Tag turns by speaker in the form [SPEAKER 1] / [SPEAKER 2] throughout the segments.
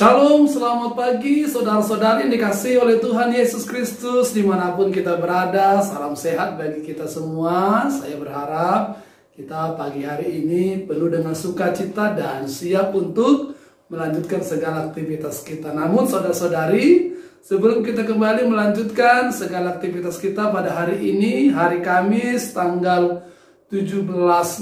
[SPEAKER 1] Shalom, selamat pagi saudara-saudari yang dikasihi oleh Tuhan Yesus Kristus dimanapun kita berada. Salam sehat bagi kita semua. Saya berharap kita pagi hari ini penuh dengan sukacita dan siap untuk melanjutkan segala aktivitas kita. Namun saudara-saudari, sebelum kita kembali melanjutkan segala aktivitas kita pada hari ini, hari Kamis tanggal 17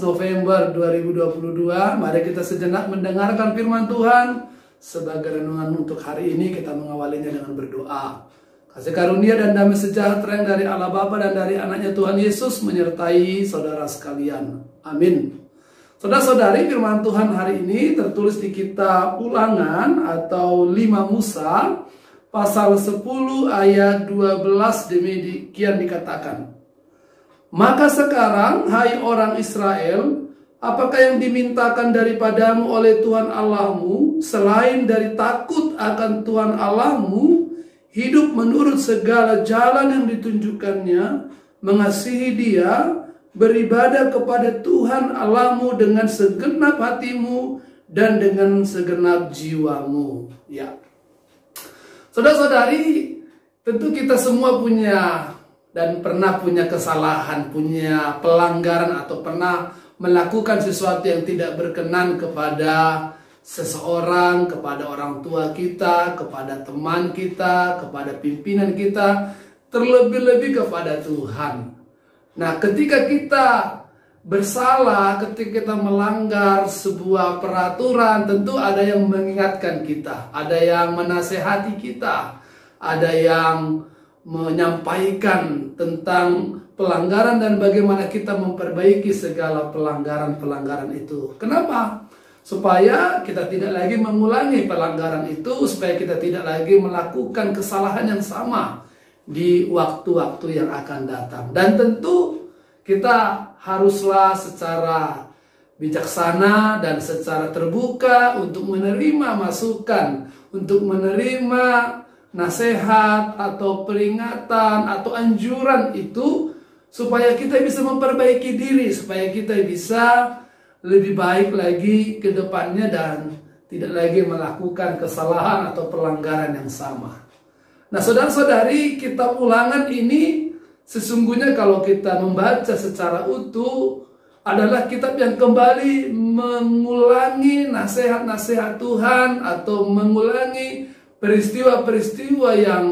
[SPEAKER 1] November 2022, mari kita sejenak mendengarkan firman Tuhan. Sebagai renungan untuk hari ini, kita mengawalinya dengan berdoa. Kasih karunia dan damai sejahtera yang dari Allah Bapa dan dari anaknya Tuhan Yesus menyertai saudara sekalian. Amin. Saudara-saudari, firman Tuhan hari ini tertulis di kitab Ulangan atau 5 Musa pasal 10 ayat 12, demikian dikatakan. Maka sekarang, hai orang Israel, apakah yang dimintakan daripadamu oleh Tuhan Allahmu, selain dari takut akan Tuhan Allahmu, hidup menurut segala jalan yang ditunjukkannya, mengasihi Dia, beribadah kepada Tuhan Allahmu dengan segenap hatimu dan dengan segenap jiwamu. Ya, saudara-saudari, tentu kita semua punya dan pernah punya kesalahan, punya pelanggaran atau pernah melakukan sesuatu yang tidak berkenan kepada seseorang, kepada orang tua kita, kepada teman kita, kepada pimpinan kita, terlebih-lebih kepada Tuhan. Nah, ketika kita bersalah, ketika kita melanggar sebuah peraturan, tentu ada yang mengingatkan kita, ada yang menasehati kita, ada yang menyampaikan tentang pelanggaran dan bagaimana kita memperbaiki segala pelanggaran-pelanggaran itu. Kenapa? Supaya kita tidak lagi mengulangi pelanggaran itu, supaya kita tidak lagi melakukan kesalahan yang sama di waktu-waktu yang akan datang. Dan tentu kita haruslah secara bijaksana dan secara terbuka untuk menerima masukan, untuk menerima nasihat atau peringatan atau anjuran itu, supaya kita bisa memperbaiki diri, supaya kita bisa lebih baik lagi ke depannya dan tidak lagi melakukan kesalahan atau pelanggaran yang sama. Nah, saudara-saudari, kitab Ulangan ini sesungguhnya kalau kita membaca secara utuh adalah kitab yang kembali mengulangi nasihat-nasihat Tuhan atau mengulangi peristiwa-peristiwa yang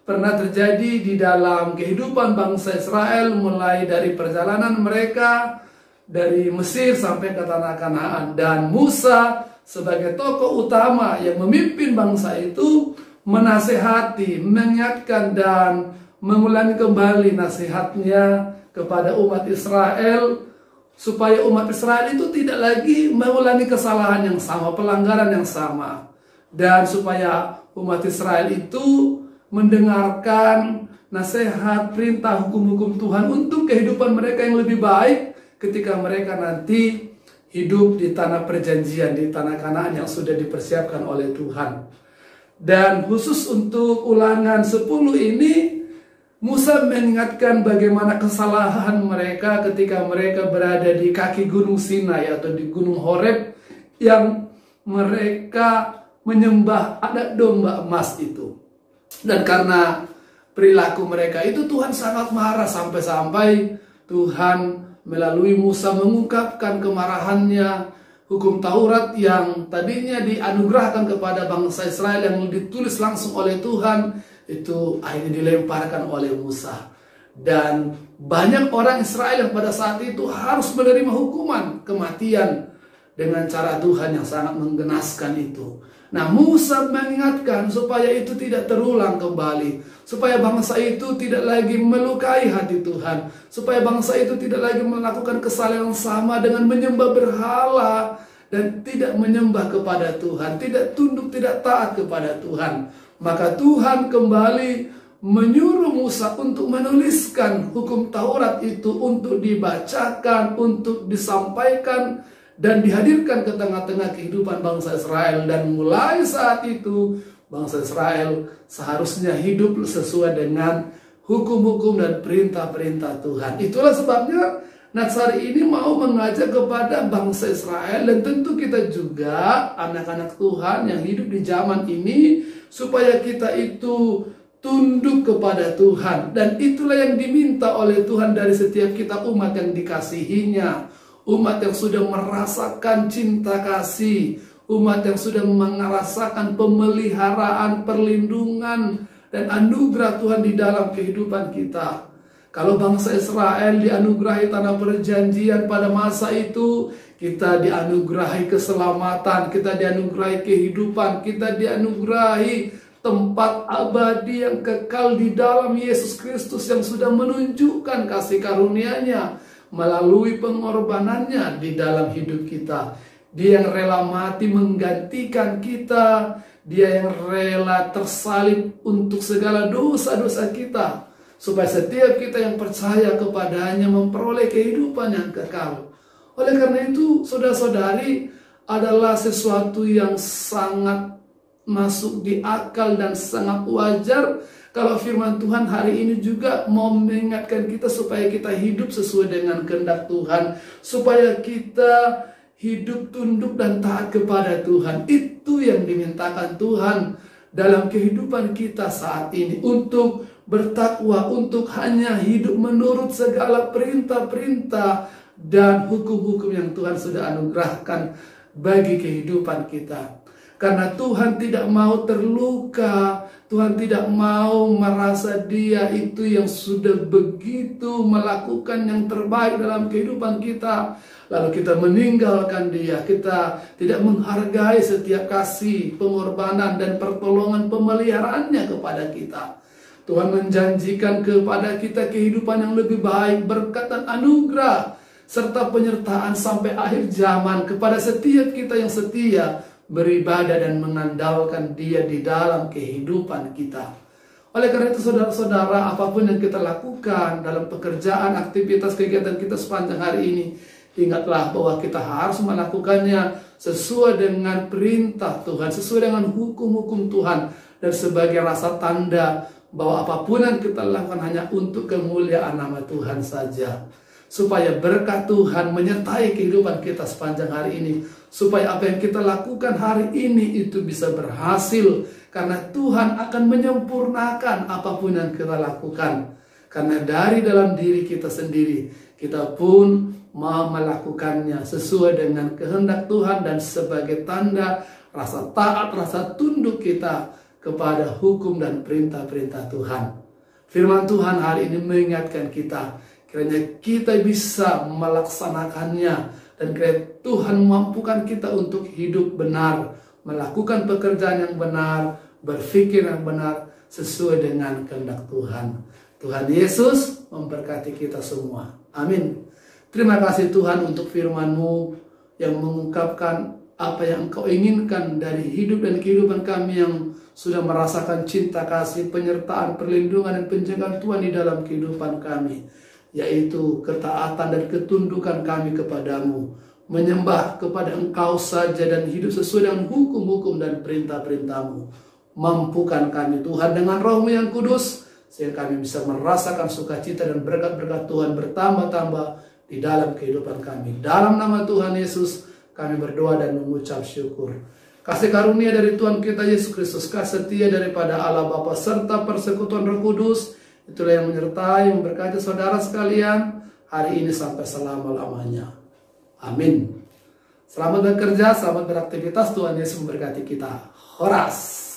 [SPEAKER 1] pernah terjadi di dalam kehidupan bangsa Israel, mulai dari perjalanan mereka dari Mesir sampai ke tanah Kanaan. Dan Musa sebagai tokoh utama yang memimpin bangsa itu menasehati, mengingatkan dan mengulangi kembali nasihatnya kepada umat Israel, supaya umat Israel itu tidak lagi mengulangi kesalahan yang sama, pelanggaran yang sama, dan supaya umat Israel itu mendengarkan nasihat, perintah, hukum-hukum Tuhan untuk kehidupan mereka yang lebih baik ketika mereka nanti hidup di tanah perjanjian, di tanah Kanaan yang sudah dipersiapkan oleh Tuhan. Dan khusus untuk Ulangan 10 ini, Musa mengingatkan bagaimana kesalahan mereka ketika mereka berada di kaki Gunung Sinai atau di Gunung Horeb, yang mereka menyembah anak domba emas itu. Dan karena perilaku mereka itu, Tuhan sangat marah, sampai-sampai Tuhan melalui Musa mengungkapkan kemarahannya. Hukum Taurat yang tadinya dianugerahkan kepada bangsa Israel, yang ditulis langsung oleh Tuhan, itu akhirnya dilemparkan oleh Musa. Dan banyak orang Israel yang pada saat itu harus menerima hukuman kematian dengan cara Tuhan yang sangat menggenaskan itu. Nah, Musa mengingatkan supaya itu tidak terulang kembali, supaya bangsa itu tidak lagi melukai hati Tuhan, supaya bangsa itu tidak lagi melakukan kesalahan yang sama dengan menyembah berhala dan tidak menyembah kepada Tuhan, tidak tunduk, tidak taat kepada Tuhan. Maka Tuhan kembali menyuruh Musa untuk menuliskan hukum Taurat itu, untuk dibacakan, untuk disampaikan dan dihadirkan ke tengah-tengah kehidupan bangsa Israel. Dan mulai saat itu bangsa Israel seharusnya hidup sesuai dengan hukum-hukum dan perintah-perintah Tuhan. Itulah sebabnya Nats hari ini mau mengajak kepada bangsa Israel dan tentu kita juga anak-anak Tuhan yang hidup di zaman ini supaya kita itu tunduk kepada Tuhan. Dan itulah yang diminta oleh Tuhan dari setiap kita umat yang dikasihinya, umat yang sudah merasakan cinta kasih, umat yang sudah merasakan pemeliharaan, perlindungan dan anugerah Tuhan di dalam kehidupan kita. Kalau bangsa Israel dianugerahi tanah perjanjian pada masa itu, kita dianugerahi keselamatan, kita dianugerahi kehidupan, kita dianugerahi tempat abadi yang kekal di dalam Yesus Kristus yang sudah menunjukkan kasih karunia-Nya melalui pengorbanannya di dalam hidup kita. Dia yang rela mati menggantikan kita, Dia yang rela tersalib untuk segala dosa-dosa kita, supaya setiap kita yang percaya kepadanya memperoleh kehidupan yang kekal. Oleh karena itu, saudara-saudari, adalah sesuatu yang sangat masuk di akal dan sangat wajar kalau firman Tuhan hari ini juga mau mengingatkan kita supaya kita hidup sesuai dengan kehendak Tuhan, supaya kita hidup tunduk dan taat kepada Tuhan. Itu yang dimintakan Tuhan dalam kehidupan kita saat ini, untuk bertakwa, untuk hanya hidup menurut segala perintah-perintah dan hukum-hukum yang Tuhan sudah anugerahkan bagi kehidupan kita. Karena Tuhan tidak mau terluka, Tuhan tidak mau merasa Dia itu yang sudah begitu melakukan yang terbaik dalam kehidupan kita, lalu kita meninggalkan Dia. Kita tidak menghargai setiap kasih, pengorbanan dan pertolongan pemeliharaannya kepada kita. Tuhan menjanjikan kepada kita kehidupan yang lebih baik, berkat dan anugerah, serta penyertaan sampai akhir zaman kepada setiap kita yang setia beribadah dan mengandalkan Dia di dalam kehidupan kita. Oleh karena itu, saudara-saudara, apapun yang kita lakukan dalam pekerjaan, aktivitas, kegiatan kita sepanjang hari ini, ingatlah bahwa kita harus melakukannya sesuai dengan perintah Tuhan, sesuai dengan hukum-hukum Tuhan, dan sebagai rasa tanda bahwa apapun yang kita lakukan hanya untuk kemuliaan nama Tuhan saja. Supaya berkat Tuhan menyertai kehidupan kita sepanjang hari ini, supaya apa yang kita lakukan hari ini itu bisa berhasil, karena Tuhan akan menyempurnakan apapun yang kita lakukan. Karena dari dalam diri kita sendiri, kita pun mau melakukannya sesuai dengan kehendak Tuhan dan sebagai tanda rasa taat, rasa tunduk kita kepada hukum dan perintah-perintah Tuhan. Firman Tuhan hari ini mengingatkan kita, kiranya kita bisa melaksanakannya, dan kiranya Tuhan memampukan kita untuk hidup benar, melakukan pekerjaan yang benar, berpikir yang benar sesuai dengan kehendak Tuhan. Tuhan Yesus memberkati kita semua. Amin. Terima kasih Tuhan untuk firman-Mu yang mengungkapkan apa yang Engkau inginkan dari hidup dan kehidupan kami yang sudah merasakan cinta kasih, penyertaan, perlindungan dan penjagaan Tuhan di dalam kehidupan kami, yaitu ketaatan dan ketundukan kami kepadamu, menyembah kepada Engkau saja dan hidup sesuai dengan hukum-hukum dan perintah-perintah-Mu. Mampukan kami Tuhan dengan Roh-Mu yang kudus, sehingga kami bisa merasakan sukacita dan berkat-berkat Tuhan bertambah-tambah di dalam kehidupan kami. Dalam nama Tuhan Yesus kami berdoa dan mengucap syukur. Kasih karunia dari Tuhan kita Yesus Kristus, kasih setia daripada Allah Bapa serta persekutuan Roh Kudus, itulah yang menyertai, memberkati saudara sekalian hari ini sampai selama-lamanya. Amin. Selamat bekerja, selamat beraktivitas. Tuhan Yesus memberkati kita. Horas.